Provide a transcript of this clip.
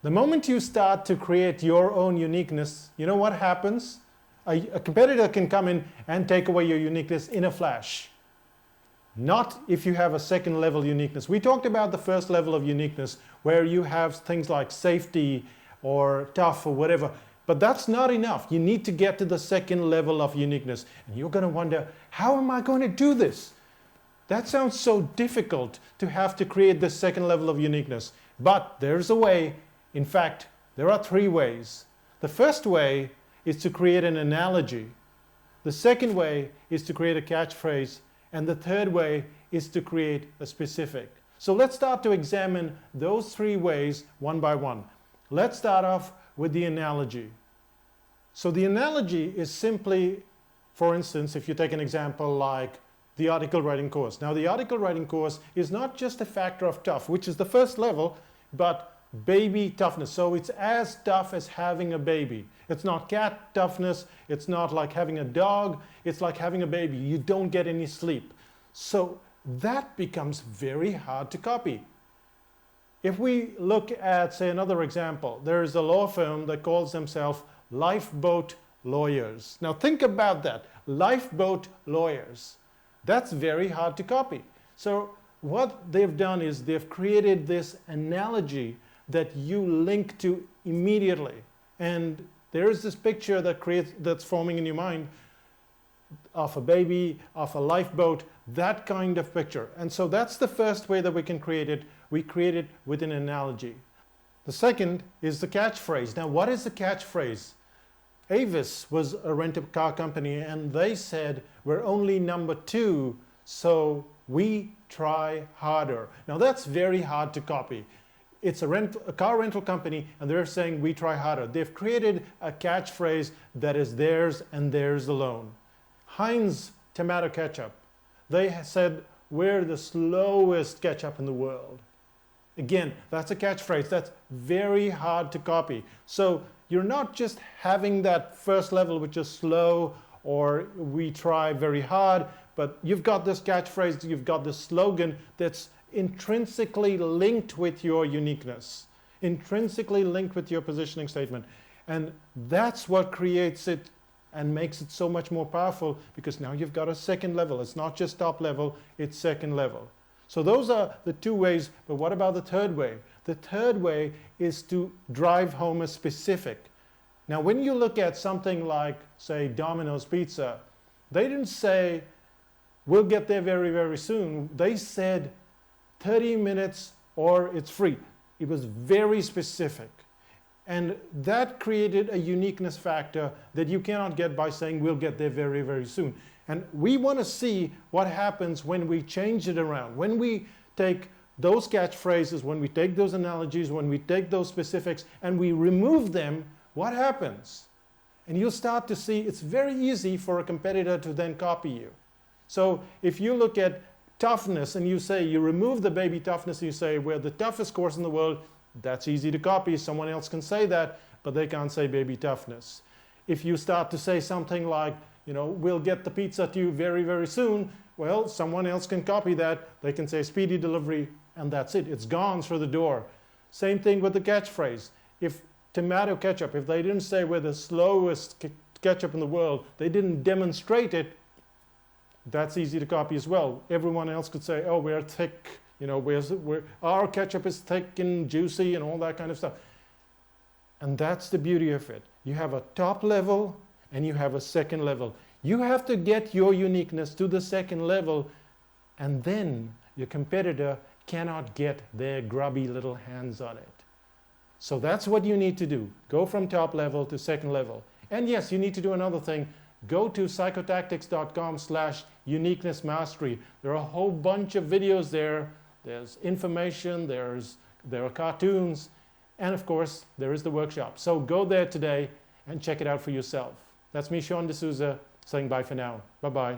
The moment you start to create your own uniqueness, you know what happens? A competitor can come in and take away your uniqueness in a flash. Not if you have a second level uniqueness. We talked about the first level of uniqueness where you have things like safety or tough or whatever, but that's not enough. You need to get to the second level of uniqueness. And you're going to wonder, how am I going to do this? That sounds so difficult to have to create this second level of uniqueness. But there's a way. In fact, there are 3 ways. The first way is to create an analogy. The second way is to create a catchphrase. And the third way is to create a specific. So let's start to examine those 3 ways one by one. Let's start off with the analogy. So the analogy is simply, for instance, if you take an example like the article writing course. Now the article writing course is not just a factor of tough, which is the first level, but baby toughness. So it's as tough as having a baby. It's not cat toughness. It's not like having a dog. It's like having a baby. You don't get any sleep. So that becomes very hard to copy. If we look at, say, another example, there is a law firm that calls themselves Lifeboat Lawyers. Now think about that. Lifeboat Lawyers. That's very hard to copy. So what they've done is they've created this analogy that you link to immediately. And there is this picture that's forming in your mind of a baby, of a lifeboat, that kind of picture. And so that's the first way that we can create it. We create it with an analogy. The second is the catchphrase. Now, what is the catchphrase? Avis was a rent-a-car company, and they said, we're only number 2, so we try harder. Now, that's very hard to copy. It's a car rental company, and they're saying we try harder. They've created a catchphrase that is theirs and theirs alone. Heinz tomato ketchup. They said we're the slowest ketchup in the world. Again, that's a catchphrase. That's very hard to copy. So you're not just having that first level, which is slow, or we try very hard, but you've got this catchphrase, you've got this slogan that's intrinsically linked with your uniqueness, intrinsically linked with your positioning statement. And that's what creates it and makes it so much more powerful, because now you've got a second level. It's not just top level, it's second level. So those are the 2 ways, but what about the third way? The third way is to drive home a specific. Now when you look at something like, say, Domino's Pizza, they didn't say, we'll get there very, very soon. They said 30 minutes or it's free. It was very specific. And that created a uniqueness factor that you cannot get by saying we'll get there very, very soon. And we want to see what happens when we change it around. When we take those catchphrases, when we take those analogies, when we take those specifics and we remove them, what happens? And you'll start to see it's very easy for a competitor to then copy you. So if you look at toughness and you say, you remove the baby toughness, and you say, we're the toughest course in the world, that's easy to copy. Someone else can say that, but they can't say baby toughness. If you start to say something like, we'll get the pizza to you very, very soon, well, someone else can copy that. They can say speedy delivery, and that's it. It's gone through the door. Same thing with the catchphrase. If tomato ketchup, if they didn't say we're the slowest ketchup in the world, they didn't demonstrate it, that's easy to copy as well. Everyone else could say, oh, we're thick, our ketchup is thick and juicy and all that kind of stuff. And that's the beauty of it. You have a top level and you have a second level. You have to get your uniqueness to the second level, and then your competitor cannot get their grubby little hands on it. So that's what you need to do. Go from top level to second level. And yes, you need to do another thing. Go to psychotactics.com/uniqueness mastery. There are a whole bunch of videos there. There's information, there are cartoons, and of course, there is the workshop. So go there today and check it out for yourself. That's me, Sean D'Souza, saying bye for now. Bye-bye.